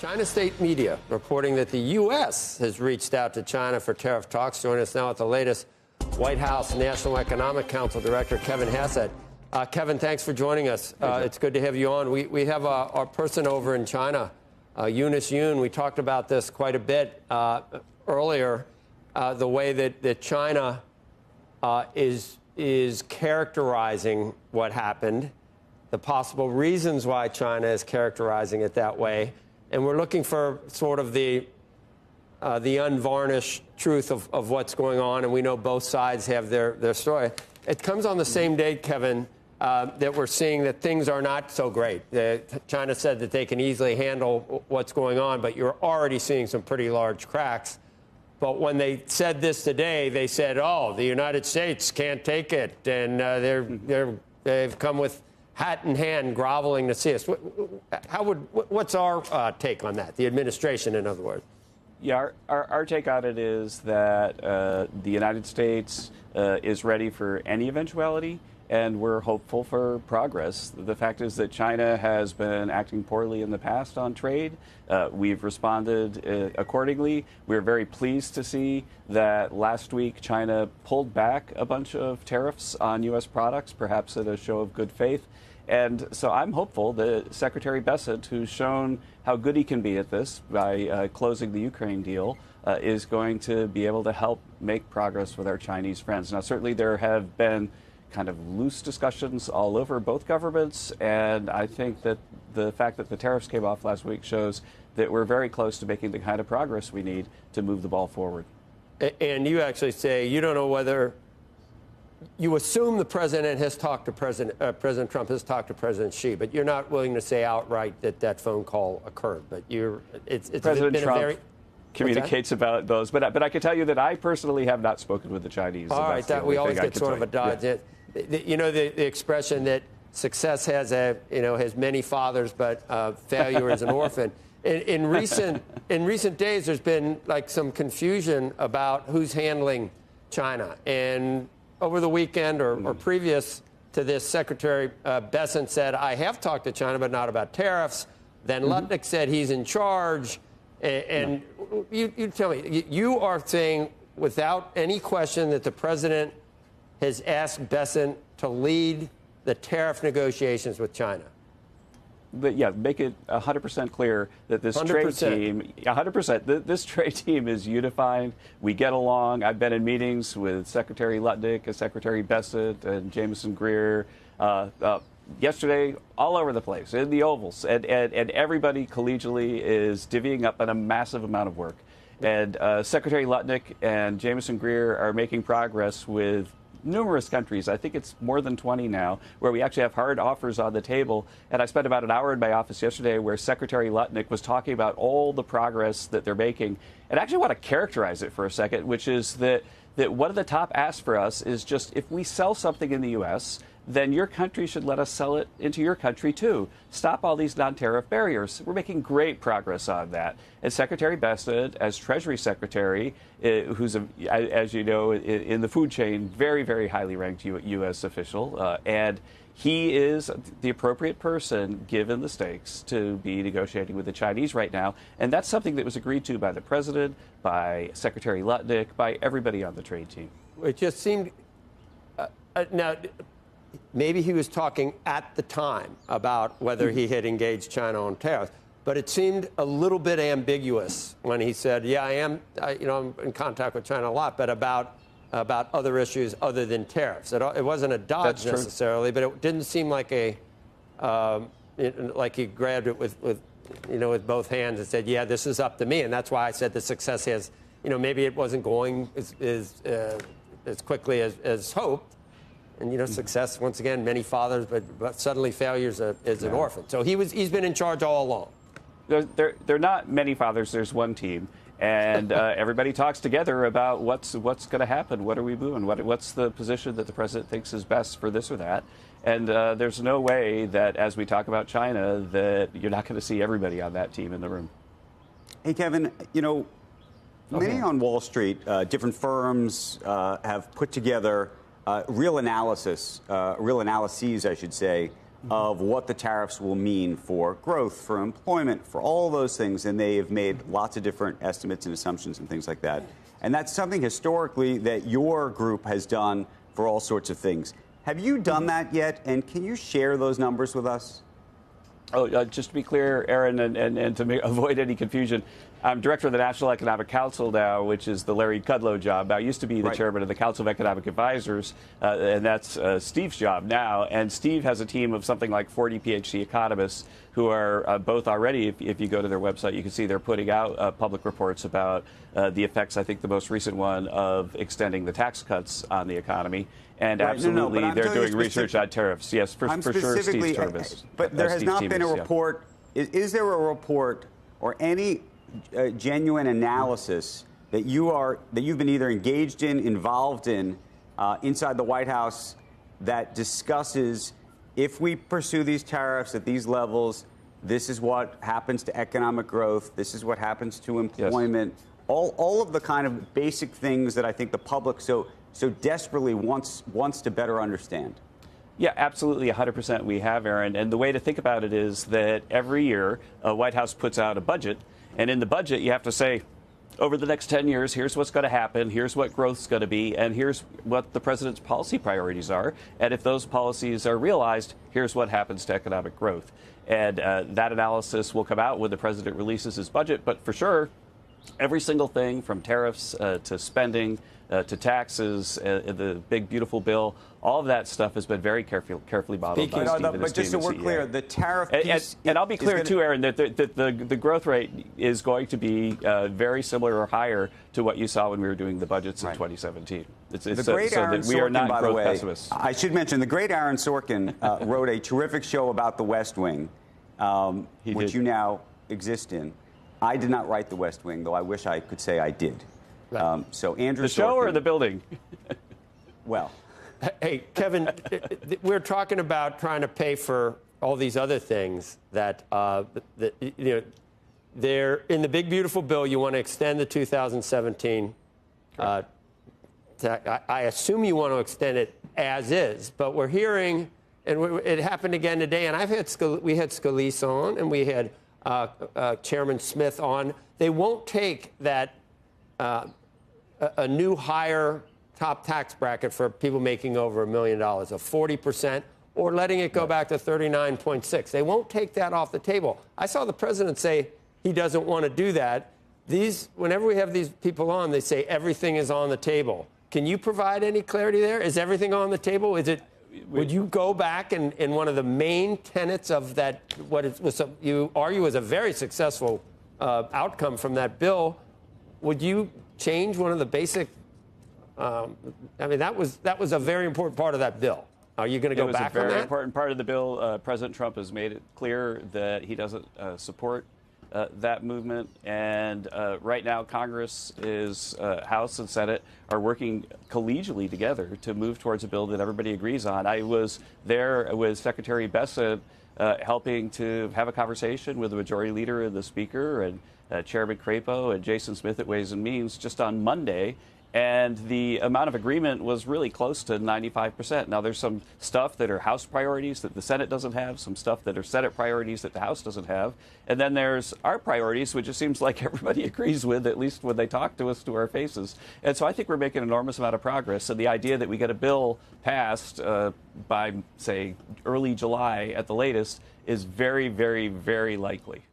China state media reporting that the U.S. has reached out to China for tariff talks. Join us now at the latest. White House National Economic Council Director Kevin Hassett. Kevin, thanks for joining us. It's good to have you on. We have our person over in China, Eunice Yoon. We talked about this quite a bit earlier, the way that China is characterizing what happened, the possible reasons why China is characterizing it that way. And we're looking for sort of the unvarnished truth of what's going on, and we know both sides have their story. It comes on the same day, Kevin, that we're seeing that things are not so great. China said that they can easily handle what's going on, but you're already seeing some pretty large cracks. But when they said this today, they said, "Oh, the United States can't take it," and they've come with hat in hand, groveling to see us. What's our take on that? The administration, in other words. Yeah, our take on it is that the United States is ready for any eventuality, and we're hopeful for progress. The fact is that China has been acting poorly in the past on trade. We've responded accordingly. We're very pleased to see that last week China pulled back a bunch of tariffs on U.S. products, perhaps at a show of good faith. And so I'm hopeful that Secretary Hassett, who's shown how good he can be at this by closing the Ukraine deal, is going to be able to help make progress with our Chinese friends. Now, certainly there have been kind of loose discussions all over both governments, and I think that the fact that the tariffs came off last week shows that we're very close to making the kind of progress we need to move the ball forward. And you actually say you don't know whether you assume the president has talked to President Trump has talked to President Xi, but you're not willing to say outright that phone call occurred. But it's President been Trump a very communicates about those, but I can tell you that I personally have not spoken with the Chinese. All right, that we always get sort of a dodge. Yeah. You know the expression that success has many fathers, but failure is an orphan. In recent days, there's been like some confusion about who's handling China. And over the weekend or previous to this, Secretary Hassett said, "I have talked to China, but not about tariffs." Then Lutnick said he's in charge. And you tell me, you are saying without any question that the president has asked Hassett to lead the tariff negotiations with China. But yeah, make it 100% clear that this 100%. Trade team, 100%, this trade team is unified. We get along. I've been in meetings with Secretary Lutnick, Secretary Hassett, and Jameson Greer yesterday, all over the place, in the ovals, and everybody collegially is divvying up on a massive amount of work. And Secretary Lutnick and Jameson Greer are making progress with numerous countries. I think it's more than 20 now, where we actually have hard offers on the table. And I spent about an hour in my office yesterday where Secretary Lutnick was talking about all the progress that they're making. And I actually want to characterize it for a second, which is that one of the top asks for us is just if we sell something in the U.S., then your country should let us sell it into your country, too. Stop all these non-tariff barriers. We're making great progress on that. And Secretary Hassett, as Treasury Secretary, who's, as you know, in the food chain, very, very highly ranked U.S. official, and he is the appropriate person, given the stakes, to be negotiating with the Chinese right now. And that's something that was agreed to by the president, by Secretary Lutnick, by everybody on the trade team. It just seemed now. Maybe he was talking at the time about whether he had engaged China on tariffs, but it seemed a little bit ambiguous when he said, "Yeah, I'm in contact with China a lot, but about other issues other than tariffs." It wasn't a dodge necessarily, but it didn't seem like like he grabbed it with both hands and said, "Yeah, this is up to me," and that's why I said the success has, maybe it wasn't going as quickly as hoped. And, success, once again, many fathers, but suddenly failure is an orphan. So he's been in charge all along. There are not many fathers. There's one team. And everybody talks together about what's going to happen. What are we doing? What's the position that the president thinks is best for this or that? And there's no way that, as we talk about China, that you're not going to see everybody on that team in the room. Hey, Kevin, many on Wall Street, different firms have put together real analyses, I should say, of what the tariffs will mean for growth, for employment, for all those things. And they have made lots of different estimates and assumptions and things like that. And that's something historically that your group has done for all sorts of things. Have you done that yet? And can you share those numbers with us? Oh, just to be clear, Aaron, and to avoid any confusion, I'm director of the National Economic Council now, which is the Larry Kudlow job. I used to be the chairman of the Council of Economic Advisors, and that's Steve's job now. And Steve has a team of something like 40 PhD economists who are both already, if you go to their website, you can see they're putting out public reports about the effects, I think the most recent one, of extending the tax cuts on the economy. And absolutely, they're doing research on tariffs. Yes, for sure, Steve's service. But there has not been a report. Yeah. Is there a report or any genuine analysis that you've been either engaged in, involved in, inside the White House that discusses if we pursue these tariffs at these levels, this is what happens to economic growth, this is what happens to employment, yes. all of the kind of basic things that I think the public so desperately wants to better understand? Yeah, absolutely, 100% we have, Aaron. And the way to think about it is that every year, White House puts out a budget. And in the budget, you have to say, over the next 10 years, here's what's going to happen, here's what growth's going to be, and here's what the president's policy priorities are. And if those policies are realized, here's what happens to economic growth. And that analysis will come out when the president releases his budget. But for sure, every single thing from tariffs to spending to taxes, the big, beautiful bill, all of that stuff has been very carefully modeled by Steve and his But just so we're clear, the tariff piece... And I'll be clear, too, Aaron, that the growth rate is going to be very similar or higher to what you saw when we were doing the budgets in 2017. The great Aaron Sorkin, by the way, I should mention, the great Aaron Sorkin wrote a terrific show about the West Wing, which you now exist in. I did not write the West Wing, though I wish I could say I did. So Andrew The show Sorkin, or the building? Well, hey, Kevin, we're talking about trying to pay for all these other things that, they're in the big, beautiful bill. You want to extend the 2017. I assume you want to extend it as is, but we're hearing, and it happened again today, and we had Scalise on, and we had Chairman Smith on. They won't take that a new higher top tax bracket for people making over $1 million of 40%, or letting it go back to 39.6. They won't take that off the table. I saw the president say he doesn't want to do that. Whenever we have these people on, they say everything is on the table. Can you provide any clarity there? Is everything on the table? Would you go back and one of the main tenets of that, you argue was a very successful outcome from that bill, would you change one of the basic? That was a very important part of that bill. Are you going to go back on that? It was a very important part of the bill. President Trump has made it clear that he doesn't support that movement. And right now, Congress House and Senate are working collegially together to move towards a bill that everybody agrees on. I was there with Secretary Bassett helping to have a conversation with the majority leader and the speaker and Chairman Crapo and Jason Smith at Ways and Means just on Monday. And the amount of agreement was really close to 95%. Now, there's some stuff that are House priorities that the Senate doesn't have, some stuff that are Senate priorities that the House doesn't have. And then there's our priorities, which it seems like everybody agrees with, at least when they talk to us to our faces. And so I think we're making an enormous amount of progress. And the idea that we get a bill passed by, say, early July at the latest is very, very, very likely.